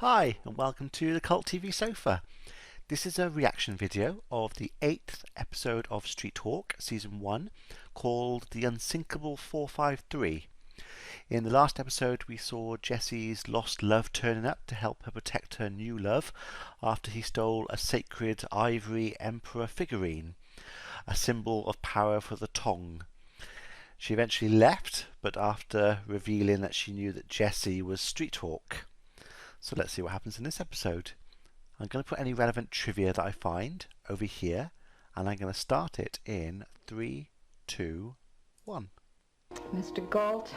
Hi and welcome to the Cult TV Sofa. This is a reaction video of the 8th episode of Street Hawk Season 1 called The Unsinkable 453. In the last episode we saw Jessie's lost love turning up to help her protect her new love after he stole a sacred ivory emperor figurine, a symbol of power for the Tong. She eventually left, but after revealing that she knew that Jessie was Street Hawk. So let's see what happens in this episode. I'm going to put any relevant trivia that I find over here, and I'm going to start it in 3, 2, 1. Mr. Galt,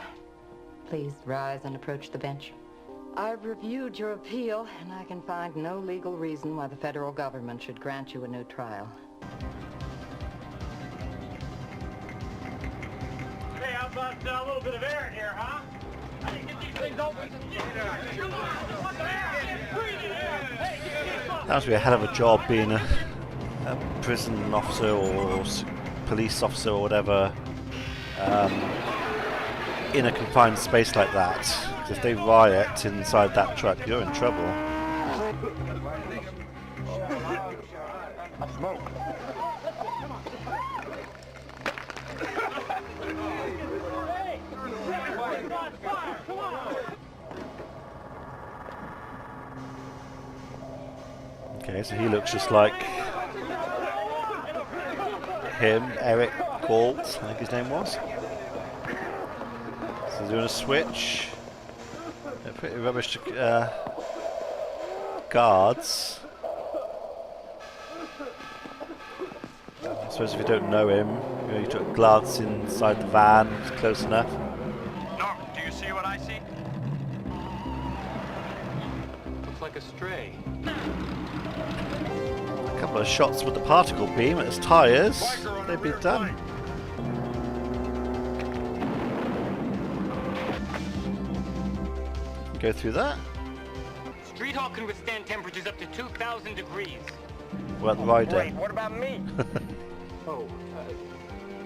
please rise and approach the bench. I've reviewed your appeal, and I can find no legal reason why the federal government should grant you a new trial. Hey, how about a little bit of air in here, huh? I didn't get these things open. That must be a hell of a job being a prison officer or police officer or whatever in a confined space like that. 'Cause if they riot inside that truck, you're in trouble. Smoke. Okay, so he looks just like him, Eric Galt, I think his name was. So they're doing a switch. They're pretty rubbish guards. I suppose if you don't know him, you took a glance inside the van, it's close enough. Norm, do you see what I see? Looks like a stray. A couple of shots with the particle beam at his tyres, they'd be done. Go through that. Street Hawk can withstand temperatures up to 2,000 degrees. Well, the rider. Great, what about me?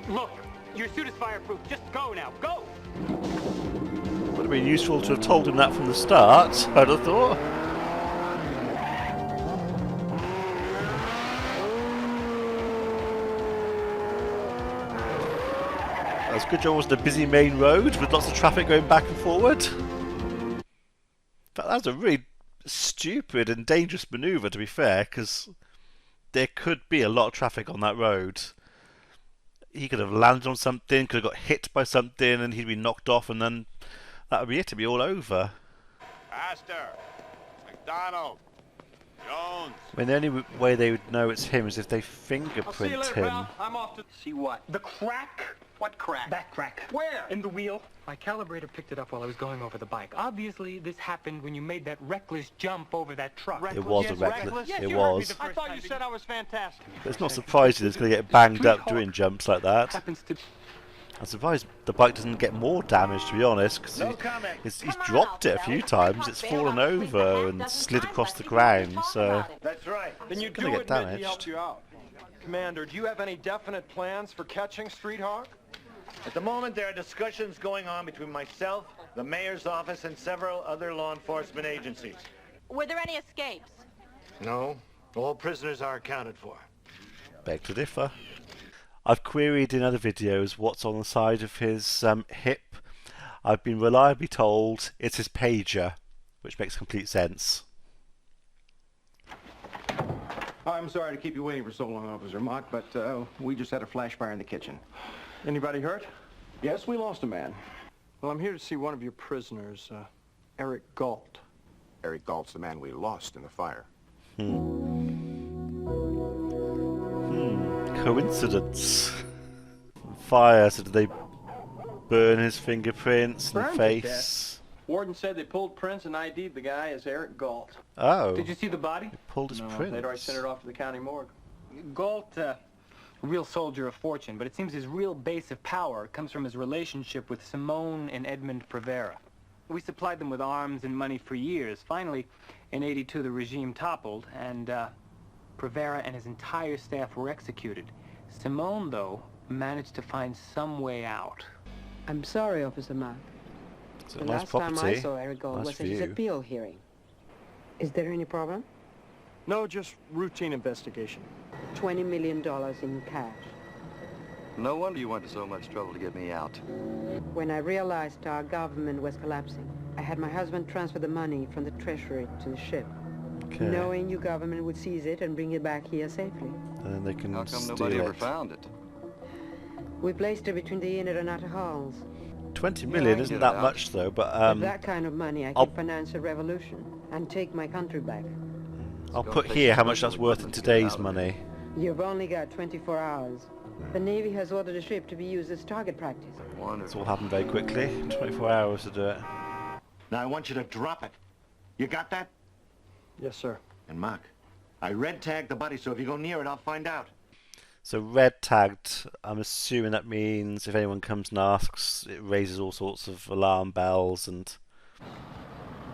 Look, your suit is fireproof. Just go now. Go! Would have been useful to have told him that from the start, I'd have thought. That's good job it wasn't a busy main road with lots of traffic going back and forward. But that was a really stupid and dangerous manoeuvre, to be fair, because there could be a lot of traffic on that road. He could have landed on something, could have got hit by something, and he'd be knocked off, and then that would be it, it'd be all over. Astor, McDonald, Jones. I mean, the only way they would know it's him is if they I'll see you fingerprint later, him. pal. I'm off to see what? The crack? What crack? That crack. Where? In the wheel. My calibrator picked it up while I was going over the bike. Obviously, this happened when you made that reckless jump over that truck. It was Yes, a reckless. Yes, It you heard me was. the first time. You said I was fantastic. But it's not surprising it's going to get banged up doing jumps like that. Happens to... I'm surprised the bike doesn't get more damage, to be honest, because he's dropped it a few times. It's fallen over and slid across the ground, so That's right. Then you gonna do get admit he helped damaged. you out. Commander, do you have any definite plans for catching Street Hawk? At the moment, there are discussions going on between myself, the mayor's office, and several other law enforcement agencies. Were there any escapes? No, all prisoners are accounted for. beg to differ. I've queried in other videos what's on the side of his hip. I've been reliably told it's his pager, which makes complete sense. I'm sorry to keep you waiting for so long, Officer Mock, but we just had a flash fire in the kitchen. Anybody hurt? Yes, we lost a man. Well, I'm here to see one of your prisoners, Eric Galt. Eric Galt's the man we lost in the fire. Coincidence. Fire, so did they burn his fingerprints and Burned to face? Warden said they pulled prints and ID'd the guy as Eric Galt. Oh, Did you see the body? pulled his No, prints. they'd already sent it off to the county morgue. Galt, a real soldier of fortune, but it seems his real base of power comes from his relationship with Simone and Edmund Prevera. We supplied them with arms and money for years. Finally, in '82, the regime toppled, and Prevera and his entire staff were executed. Simone, though, managed to find some way out. I'm sorry, Officer Mark. It's a The nice last time I property. saw Eric Gold Nice was at his view. appeal hearing. Is there any problem? No, just routine investigation. $20 million in cash. No wonder you went to so much trouble to get me out. When I realized our government was collapsing, I had my husband transfer the money from the treasury to the ship, knowing your government would seize it and bring it back here safely. And then they can How come steal nobody it. ever found it? We placed it between the inner and outer halls. 20 million I isn't get that it. much though, but With that kind of money, I I'll- can finance a revolution and take my country back. I'll Go put take here some how much that's regular worth in equipment to get today's out of money. You've only got 24 hours. The Navy has ordered a ship to be used as target practice. It's Wonderful. all happened very quickly. 24 hours to do it. Now I want you to drop it. You got that? Yes, sir. And Mark, I red tagged the body, so if you go near it, I'll find out. So red tagged, I'm assuming that means if anyone comes and asks, it raises all sorts of alarm bells and...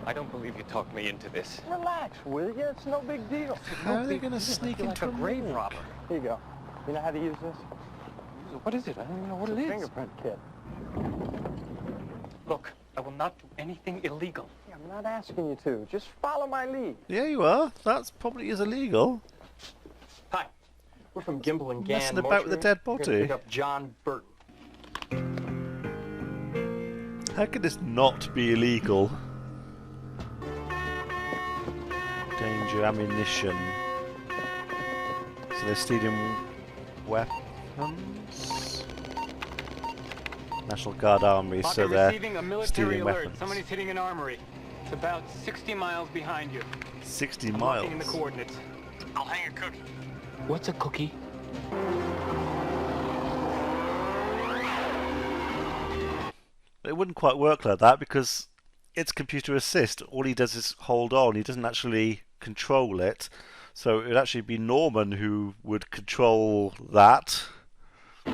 I don't believe you talked me into this. Relax, will you? It's no big deal. How are they going to sneak You're into like a grave morgue? robber. Here you go. You know how to use this? What is it? I don't even know what it is. Fingerprint kit. Look, I will not do anything illegal. Yeah, I'm not asking you to. Just follow my lead. Yeah, you are. That's probably is illegal. Hi, we're from Gimble and Gann Messing about with a Mortuary. dead We're gonna body. pick up John Burton. How could this not be illegal? Danger, ammunition. So they're stealing weapons? National Guard Armory, Parker so they're receiving a military stealing alert. weapons. Somebody's hitting an armory. It's about 60 miles behind you. 60 I'm miles. looking in the coordinates. I'll hang a cookie. What's a cookie? It wouldn't quite work like that because it's computer assist. All he does is hold on. He doesn't actually control it. So it would actually be Norman who would control that. Yeah,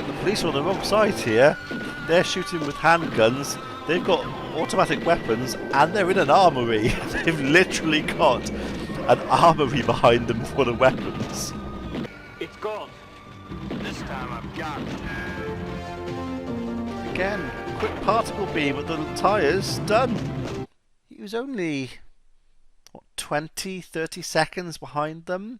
the police are on the wrong side here. They're shooting with handguns. They've got automatic weapons and they're in an armory. They've literally got an armory behind them for the weapons. It's gold. This time I've got it. Again, quick particle beam at the tyres, done. He was only, what, 20, 30 seconds behind them.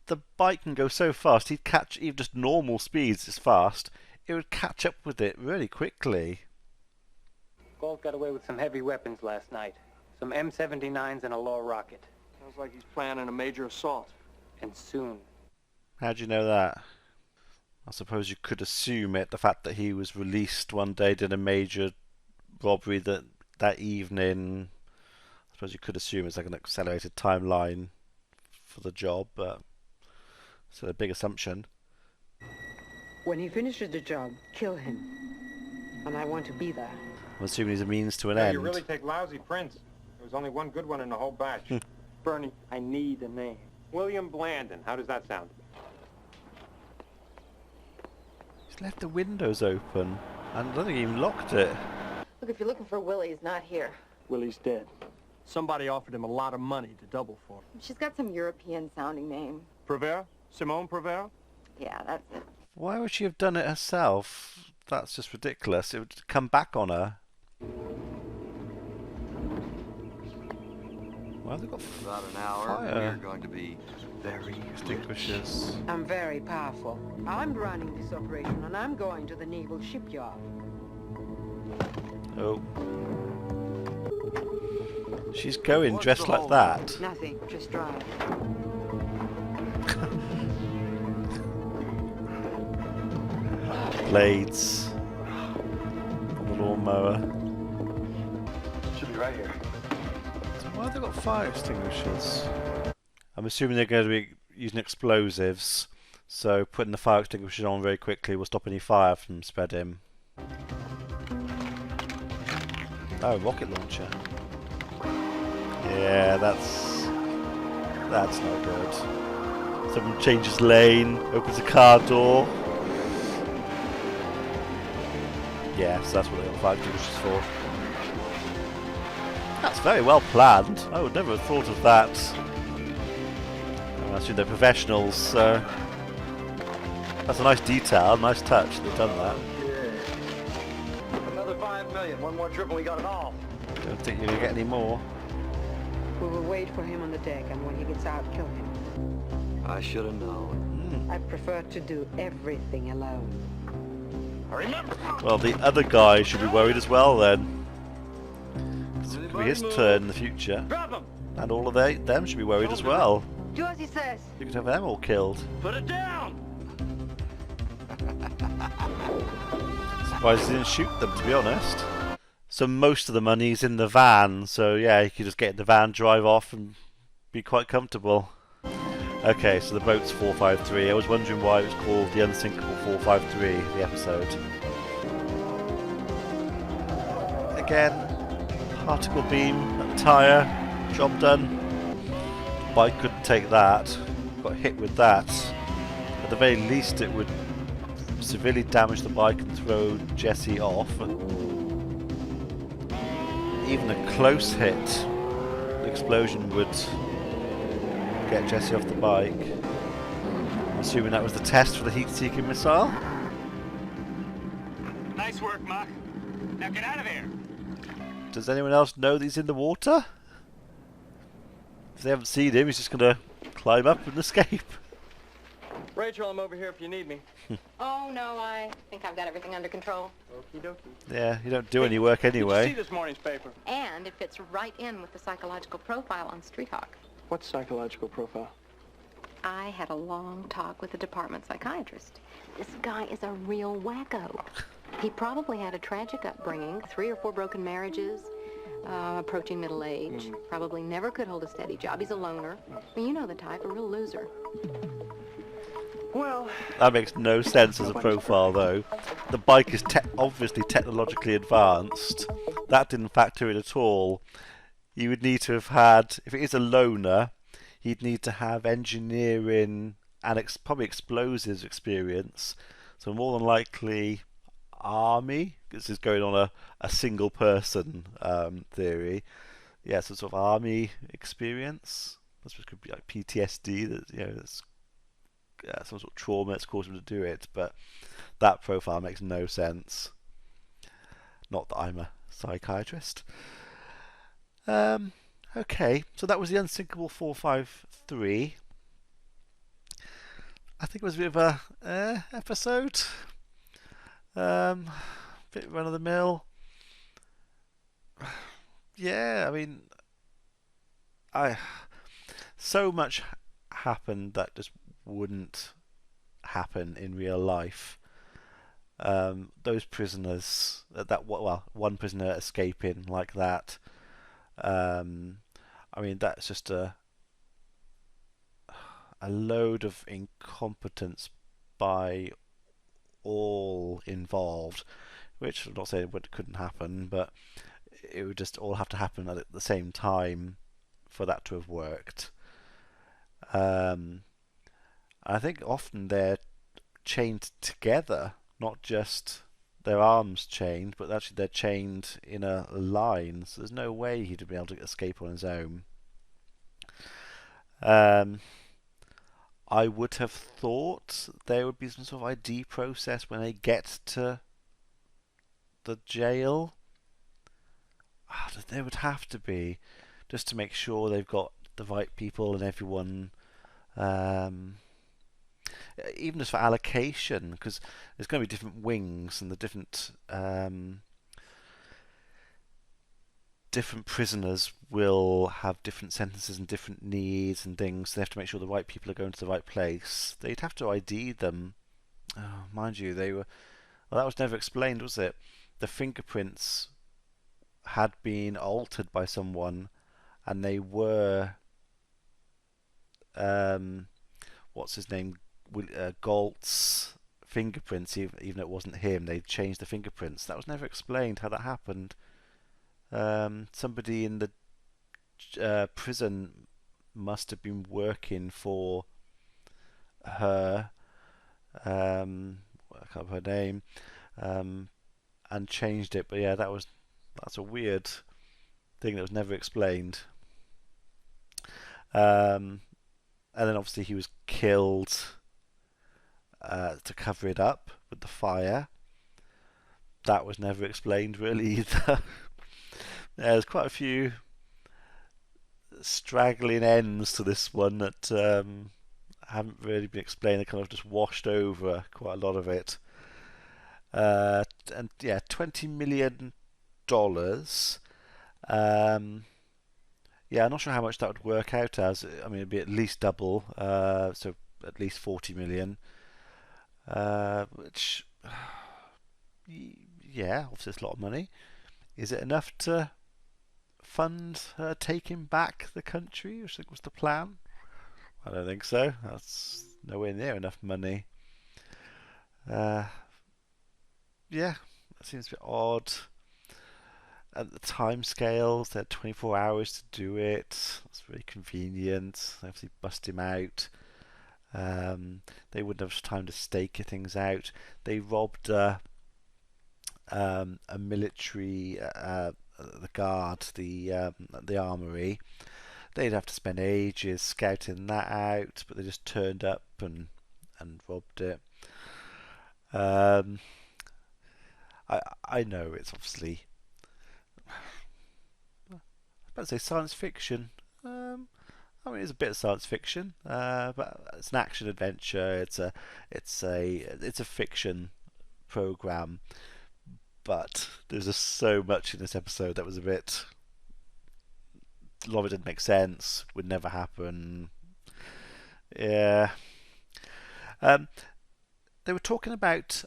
The bike can go so fast, he'd catch, even just normal speeds is fast, it would catch up with it really quickly. Gold got away with some heavy weapons last night. Some M79s and a law rocket. Sounds like he's planning a major assault. And soon. How'd you know that? I suppose you could assume it, the fact that he was released one day, did a major robbery that evening. I suppose you could assume it's like an accelerated timeline for the job, but it's a big assumption. When he finishes the job, kill him. And I want to be there. I'm assuming he's a means to an Yeah, end. you really take lousy prints. There was only one good one in the whole batch. Bernie, I need a name. William Blandon. How does that sound? He's left the windows open, and I don't think he even locked it. Look, if you're looking for Willie, he's not here. Willie's dead. Somebody offered him a lot of money to double for him. She's got some European-sounding name. Prevera? Simone Prevera? Yeah, that's it. Why would she have done it herself? That's just ridiculous. It would come back on her. Well, they've got About an hour, fire we're going to be very extinguishers. I'm very powerful. I'm running this operation and I'm going to the naval shipyard. Oh. She's going What's dressed the like whole- that. Nothing, just drive. Blades. On the lawnmower. should be right here. So why have they got fire extinguishers? I'm assuming they're going to be using explosives, so putting the fire extinguishers on very quickly will stop any fire from spreading. Oh, rocket launcher. Yeah, that's not good. Someone changes lane, opens a car door. Yes, that's what they got fire extinguishers for. That's very well planned. I would never have thought of that. I assume they're professionals, so that's a nice detail, nice touch. They've done that. Another $5 million. One more trip and we got it all. Don't think you're gonna get any more. We will wait for him on the deck, and when he gets out, kill him. I should have known. I prefer to do everything alone. Remember. Well, the other guy should be worried as well then. It's gonna be his turn in the future. Drop him. And all of them should be worried as well. Do as he says. You could have them all killed. Put it down. Surprised he didn't shoot them, to be honest. So most of the money's in the van, so yeah, you could just get in the van, drive off, and be quite comfortable. Okay, so the boat's 453. I was wondering why it was called the Unsinkable 453, the episode. Again, particle beam at the tyre, job done. Bike couldn't take that, got hit with that. At the very least it would severely damage the bike and throw Jesse off. Even a close hit, the explosion would get Jesse off the bike. I'm assuming that was the test for the heat-seeking missile. Nice work, Muck. Now get out of there. Does anyone else know that he's in the water? If they haven't seen him, he's just going to climb up and escape. Rachel, I'm over here if you need me. Oh, no, I think I've got everything under control. Okie dokie. Yeah, you don't do any work Did you see anyway. this morning's paper? And it fits right in with the psychological profile on Street Hawk. What psychological profile? I had a long talk with the department psychiatrist. This guy is a real wacko. He probably had a tragic upbringing, 3 or 4 broken marriages, approaching middle age. Probably never could hold a steady job. He's a loner. Well, you know the type, a real loser. Well, That makes no sense as a profile, though. The bike is obviously technologically advanced. That didn't factor in at all. You would need to have had, if it is a loner, he'd need to have engineering and probably explosives experience. So more than likely, army. This is going on a single person theory. Yeah, some sort of army experience. This could be like PTSD. That that's some sort of trauma that's caused him to do it. But that profile makes no sense. Not that I'm a psychiatrist. Okay, so that was the Unsinkable 453. I think it was a bit of a episode. Bit run of the mill. Yeah, I mean, so much happened that just wouldn't happen in real life. Those prisoners, one prisoner escaping like that. I mean, that's just a load of incompetence by all involved, which I'm not saying it couldn't happen, but it would just all have to happen at the same time for that to have worked. I think often they're chained together, not just their arms chained, but actually they're chained in a line, so there's no way he'd be able to escape on his own. I would have thought there would be some sort of ID process when they get to the jail. There would have to be, just to make sure they've got the right people and everyone. Even just for allocation, because there's going to be different wings and the different prisoners will have different sentences and different needs and things. So they have to make sure the right people are going to the right place. They'd have to ID them. Oh, mind you, they were. Well, that was never explained, was it? The fingerprints had been altered by someone, and they were. What's his name? Galt's fingerprints, even though it wasn't him. They changed the fingerprints. That was never explained how that happened. Somebody in the prison must have been working for her. I can't remember her name, and changed it. But yeah, that's a weird thing that was never explained. And then obviously he was killed to cover it up with the fire. That was never explained really either. There's quite a few straggling ends to this one that haven't really been explained. They kind of just washed over quite a lot of it. And yeah, $20 million. Yeah, I'm not sure how much that would work out as. I mean, it'd be at least double, so at least 40 million. Which, yeah, obviously it's a lot of money. Is it enough to fund taking back the country, which I think was the plan? I don't think so. That's nowhere near enough money. Uh, yeah, that seems a bit odd. At the time scales, they had 24 hours to do it. That's very convenient. They obviously bust him out. They wouldn't have time to stake things out. They robbed a military, the guard, the armory. They'd have to spend ages scouting that out, but they just turned up and robbed it. I know it's obviously, I was about to say science fiction. I mean, it's a bit of science fiction, but it's an action adventure. It's a fiction program, but there's just so much in this episode that was a bit. A lot of it didn't make sense. Would never happen. Yeah. Um, they were talking about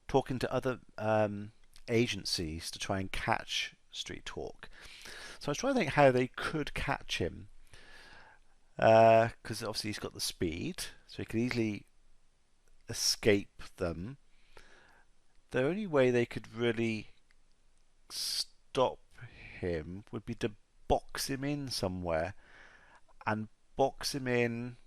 talking to other agencies to try and catch Street Talk. So I was trying to think how they could catch him, because obviously he's got the speed, so he could easily escape them. The only way they could really stop him would be to box him in somewhere, and box him in.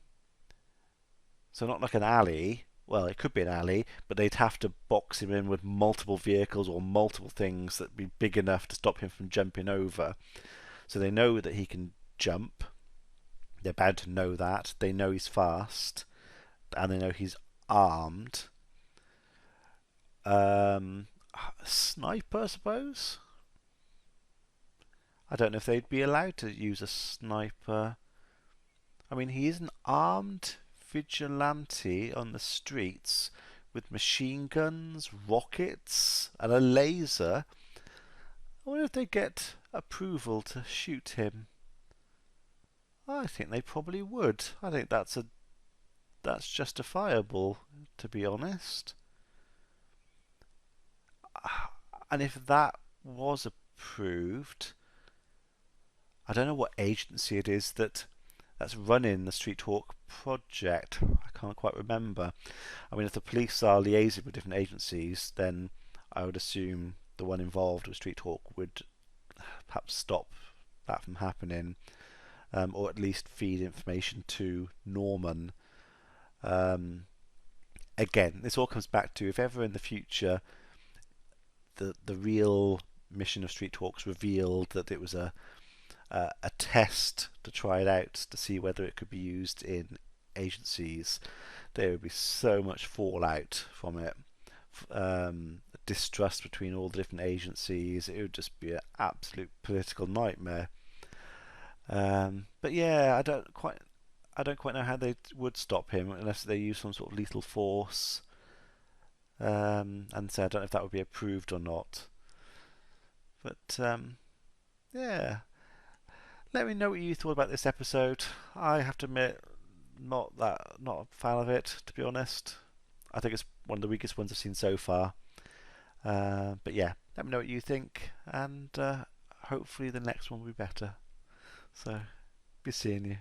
So not like an alley. Well, it could be an alley, but they'd have to box him in with multiple vehicles or multiple things that'd be big enough to stop him from jumping over. So they know that he can jump. They're bound to know that. They know he's fast, and they know he's armed. Sniper, I suppose. I don't know if they'd be allowed to use a sniper. I mean, he is an armed vigilante on the streets with machine guns, rockets, and a laser. I wonder if they get approval to shoot him. I think they probably would. I think that's justifiable, to be honest. And if that was approved, I don't know what agency it is that's running the Street Talk project. I can't quite remember. I mean, if the police are liaising with different agencies, then I would assume the one involved with Street Talk would perhaps stop that from happening, or at least feed information to Norman. Again, this all comes back to if ever in the future the real mission of Street Talks revealed that it was a test to try it out to see whether it could be used in agencies, there would be so much fallout from it. Distrust between all the different agencies. It would just be an absolute political nightmare. But yeah, I don't quite know how they would stop him unless they use some sort of lethal force. And so I don't know if that would be approved or not. But yeah. Let me know what you thought about this episode. I have to admit, not a fan of it, to be honest. I think it's one of the weakest ones I've seen so far. But yeah, let me know what you think, and hopefully the next one will be better. So, be seeing you.